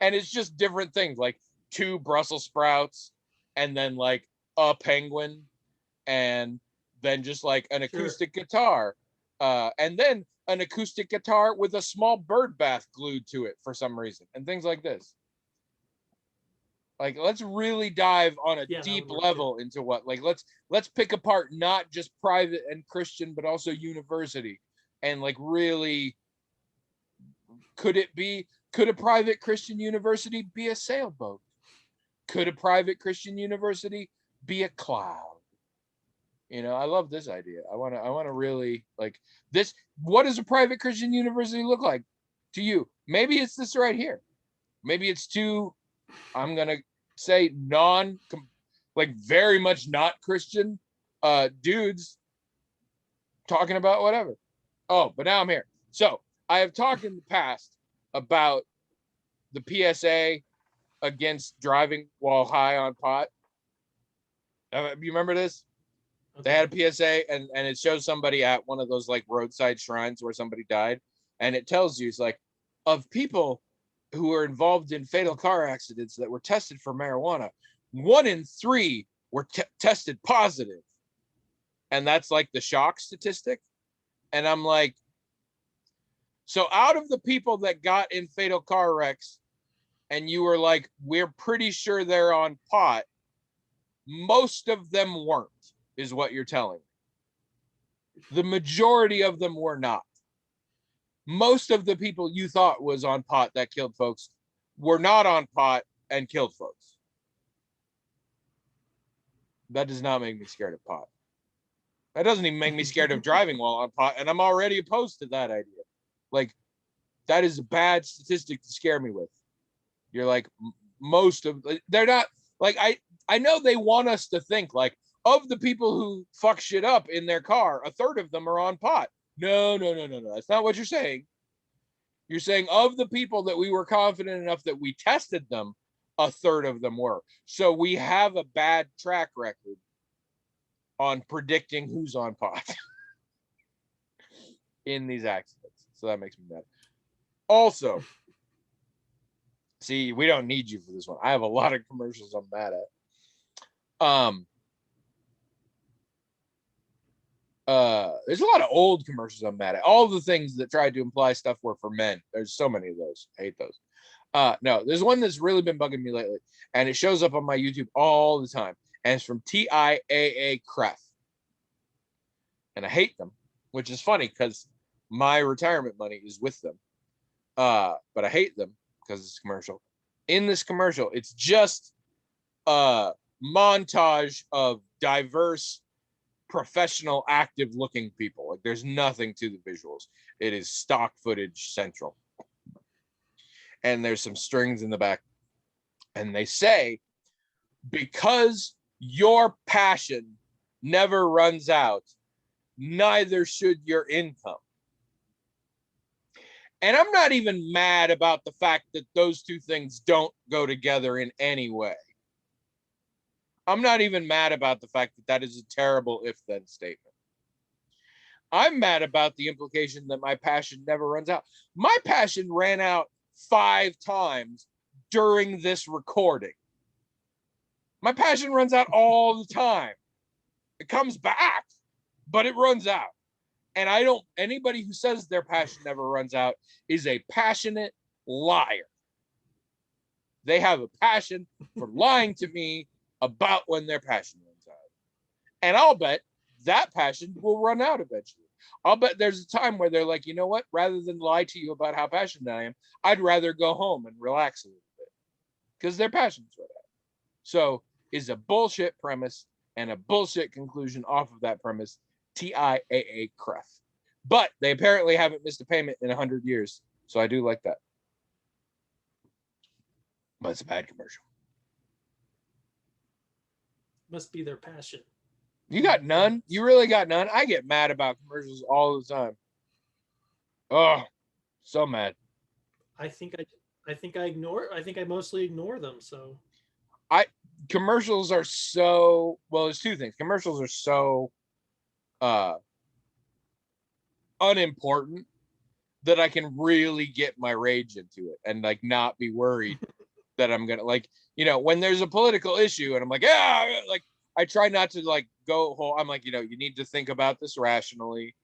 And it's just different things, like 2 Brussels sprouts, and then like a penguin, and then just like an Sure. acoustic guitar, and then an acoustic guitar with a small bird bath glued to it for some reason, and things like this. Like, let's really dive on a Yeah, that deep would work level into what, like, let's pick apart not just private and Christian, but also university, and like really, could a private Christian university be a sailboat? Could a private Christian university be a cloud? You know, I love this idea. I want to really like this. What does a private Christian university look like to you? Maybe it's this right here. Maybe it's two, I'm going to say like very much not Christian dudes talking about whatever. Oh, but now I'm here. So I have talked in the past about the PSA against driving while high on pot. You remember this? They had a PSA, and it shows somebody at one of those like roadside shrines where somebody died, and it tells you, it's like, of people who were involved in fatal car accidents that were tested for marijuana, 1 in 3 were tested positive. And that's like the shock statistic. And I'm like, so out of the people that got in fatal car wrecks, and you were like, we're pretty sure they're on pot, most of them weren't, is what you're telling me. The majority of them were not. Most of the people you thought was on pot that killed folks were not on pot and killed folks. That does not make me scared of pot. That doesn't even make me scared of driving while on pot, and I'm already opposed to that idea. Like, that is a bad statistic to scare me with. You're like, most of, they're not, like, I know they want us to think like, of the people who fuck shit up in their car, 1/3 of them are on pot. No. That's not what you're saying. You're saying of the people that we were confident enough that we tested them, 1/3 of them were. So we have a bad track record on predicting who's on pot in these accidents. So that makes me mad. Also, see, we don't need you for this one. I have a lot of commercials I'm mad at. There's a lot of old commercials I'm mad at. All the things that tried to imply stuff were for men. There's so many of those. I hate those. No, there's one that's really been bugging me lately, and it shows up on my YouTube all the time, and it's from TIAA Cref. And I hate them, which is funny because my retirement money is with them. But I hate them because it's a commercial. In this commercial, it's just a montage of diverse, professional, active looking people. Like, there's nothing to the visuals. It is stock footage central. And there's some strings in the back. And they say, because your passion never runs out, neither should your income. And I'm not even mad about the fact that those two things don't go together in any way. I'm not even mad about the fact that that is a terrible if-then statement. I'm mad about the implication that my passion never runs out. My passion ran out 5 times during this recording. My passion runs out all the time. It comes back, but it runs out. And anybody who says their passion never runs out is a passionate liar. They have a passion for lying to me about when their passion runs out. And I'll bet that passion will run out eventually. I'll bet there's a time where they're like, you know what? Rather than lie to you about how passionate I am, I'd rather go home and relax a little bit because their passion's run out. So is a bullshit premise and a bullshit conclusion off of that premise. TIAA Cref. But they apparently haven't missed a payment in 100 years. So I do like that. But it's a bad commercial. Must be their passion. You got none? You really got none? I get mad about commercials all the time. Oh, so mad. I think I mostly ignore them. So commercials are so, well, there's two things. Commercials are so unimportant that I can really get my rage into it and like not be worried that I'm gonna, like, you know, when there's a political issue and I'm like, yeah, like I try not to like go whole. I'm like, you need to think about this rationally.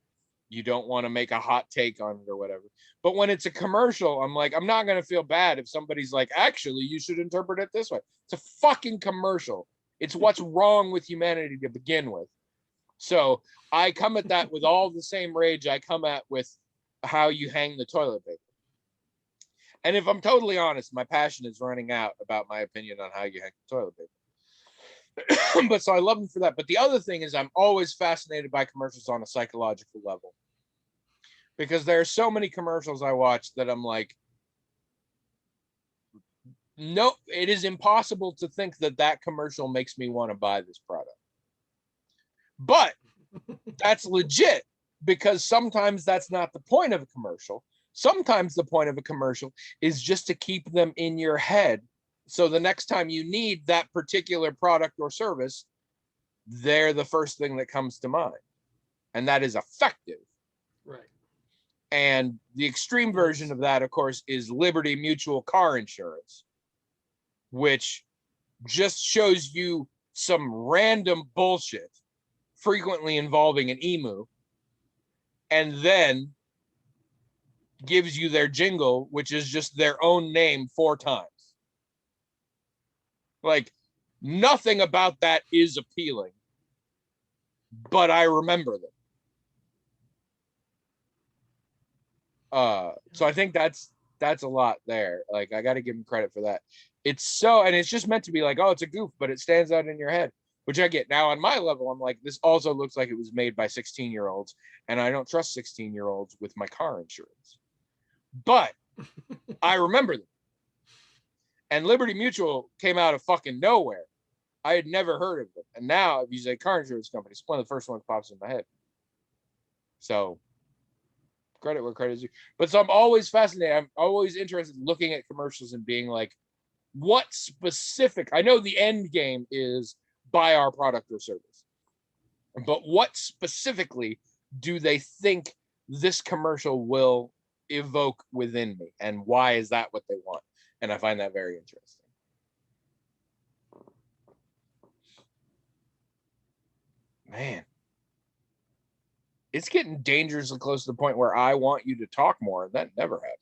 You don't want to make a hot take on it or whatever. But when it's a commercial, I'm like, I'm not going to feel bad if somebody's like, actually, you should interpret it this way. It's a fucking commercial. It's what's wrong with humanity to begin with. So I come at that with all the same rage I come at with how you hang the toilet paper. And if I'm totally honest, my passion is running out about my opinion on how you hang the toilet paper. But so I love them for that. But the other thing is I'm always fascinated by commercials on a psychological level. Because there are so many commercials I watch that I'm like, no, it is impossible to think that that commercial makes me want to buy this product. But that's legit, because sometimes that's not the point of a commercial. Sometimes the point of a commercial is just to keep them in your head. So the next time you need that particular product or service, they're the first thing that comes to mind. And that is effective. Right. And the extreme version of that, of course, is Liberty Mutual car insurance, which just shows you some random bullshit, frequently involving an emu, and then gives you their jingle, which is just their own name 4 times. Like, nothing about that is appealing, but I remember them. So I think that's a lot there. Like, I got to give him credit for that. It's so, and it's just meant to be like, oh, it's a goof, but it stands out in your head, which I get. Now on my level, I'm like, this also looks like it was made by 16-year-olds, and I don't trust 16-year-olds with my car insurance. But I remember them. And Liberty Mutual came out of fucking nowhere. I had never heard of them. And now, if you say car insurance company, it's one of the first ones pops in my head. So, credit where credit is due. But so I'm always fascinated. I'm always interested in looking at commercials and being like, what specific, I know the end game is buy our product or service, but what specifically do they think this commercial will evoke within me? And why is that what they want? And I find that very interesting. Man, it's getting dangerously close to the point where I want you to talk more, and that never happens.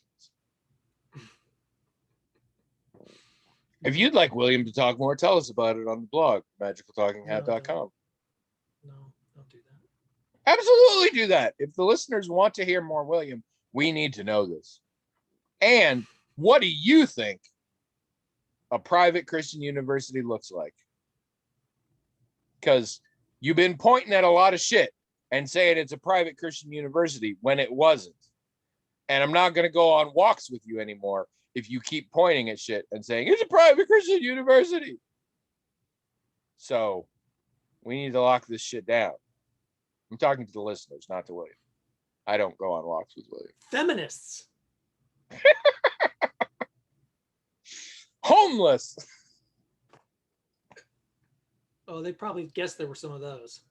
If you'd like William to talk more, tell us about it on the blog, magicaltalkinghat.com. No, don't do that. Absolutely do that. If the listeners want to hear more William, we need to know this. And what do you think a private Christian university looks like? Because you've been pointing at a lot of shit and saying it's a private Christian university when it wasn't. And I'm not going to go on walks with you anymore if you keep pointing at shit and saying it's a private Christian university. So we need to lock this shit down. I'm talking to the listeners, not to William. I don't go on walks with William. Feminists. Homeless. Oh, they probably guessed there were some of those.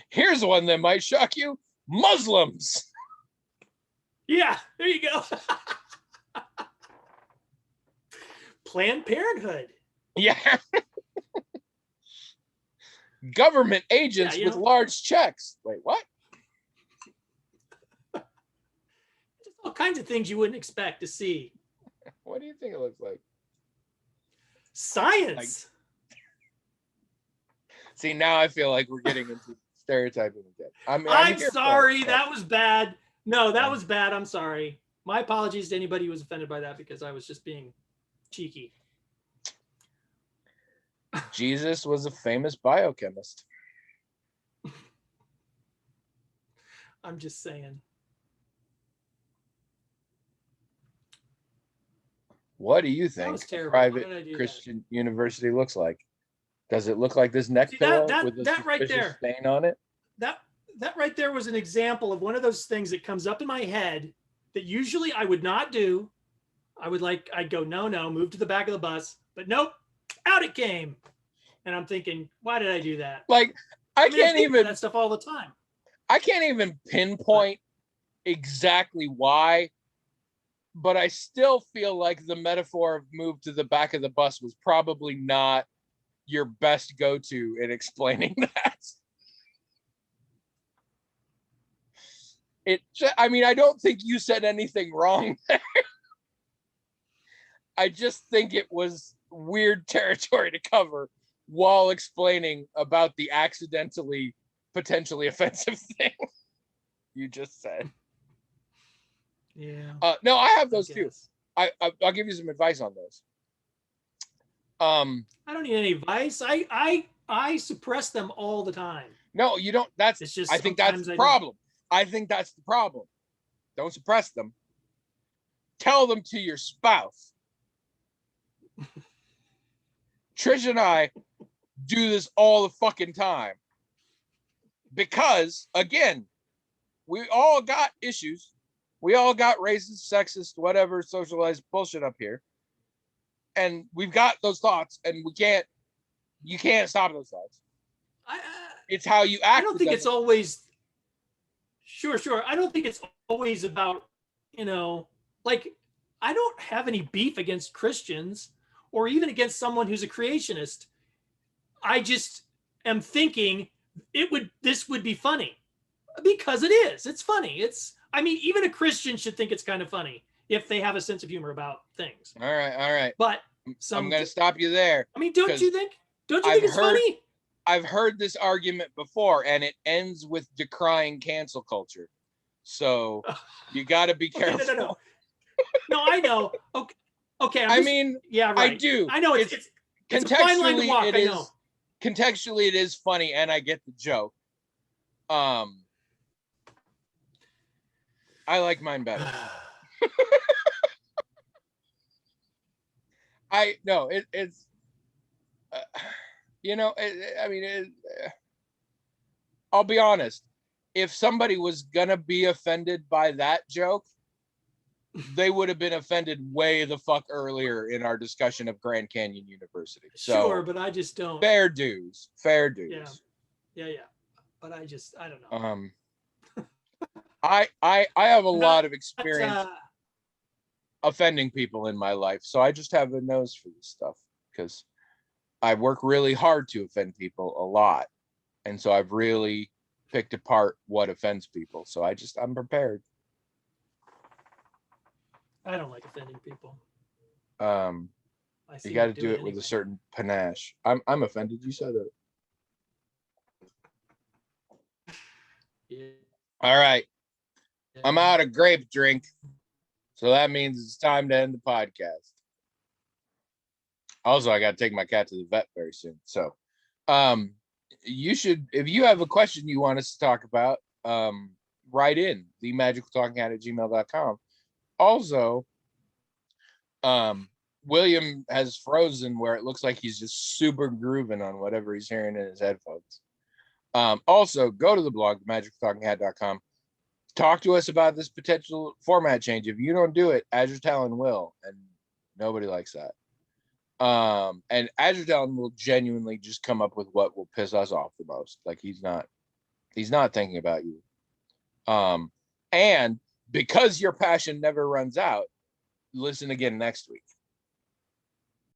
Here's one that might shock you. Muslims. Yeah, there you go. Planned Parenthood. Yeah. Government agents with large checks. Wait, what? Just all kinds of things you wouldn't expect to see. What do you think it looks like? Science. See, now I feel like we're getting into stereotyping again. I'm sorry. That was bad. No, that was bad. I'm sorry. My apologies to anybody who was offended by that, because I was just being cheeky. Jesus was a famous biochemist. I'm just saying. What do you think a private Christian university looks like? Does it look like this neck pillow with a that right there stain on it? That right there was an example of one of those things that comes up in my head that usually I would not do. I'd go, no, move to the back of the bus. But nope, out it came. And I'm thinking, why did I do that? Like, I can't even that stuff all the time. I can't even pinpoint exactly why, but I still feel like the metaphor of move to the back of the bus was probably not your best go-to in explaining that. I mean, I don't think you said anything wrong there. I just think it was weird territory to cover while explaining about the accidentally potentially offensive thing you just said. Yeah. No, I have those too. I'll give you some advice on those. I don't need any advice. I suppress them all the time. No, you don't. It's just I think that's the problem. I think that's the problem. Don't suppress them. Tell them to your spouse. Trish and I do this all the fucking time. Because, again, we all got issues. We all got racist, sexist, whatever, socialized bullshit up here. And we've got those thoughts, and you can't stop those thoughts. It's how you act. I don't think it's always, sure. I don't think it's always about, like, I don't have any beef against Christians or even against someone who's a creationist. I just am thinking this would be funny because it is. It's funny. I mean, even a Christian should think it's kind of funny if they have a sense of humor about things. All right. But I'm going to stop you there. I mean, don't you think it's funny? I've heard this argument before, and it ends with decrying cancel culture. So you got to be careful. No, I know. Okay. I mean, yeah, right. I do. I know it's a fine line to walk. I know. Contextually, it is funny, and I get the joke. I like mine better. It's I'll be honest. If somebody was gonna be offended by that joke, they would have been offended way the fuck earlier in our discussion of Grand Canyon University. So, sure, but I just don't. Fair dues. Yeah. But I don't know. I have a lot of experience offending people in my life, so I just have a nose for this stuff because I work really hard to offend people a lot, and so I've really picked apart what offends people. So I'm prepared. I don't like offending people. You got to do it with a certain panache. I'm offended you said it. Yeah. All right. I'm out of grape drink. So that means it's time to end the podcast. Also, I got to take my cat to the vet very soon. So you should, if you have a question you want us to talk about, write in themagicaltalkinghat@gmail.com. Also, William has frozen where it looks like he's just super grooving on whatever he's hearing in his headphones. Also, go to the blog, themagicaltalkinghat.com. Talk to us about this potential format change. If you don't do it, Azure Talon will, and nobody likes that. And Azure Talon will genuinely just come up with what will piss us off the most. Like he's not thinking about you. And because your passion never runs out, listen again next week.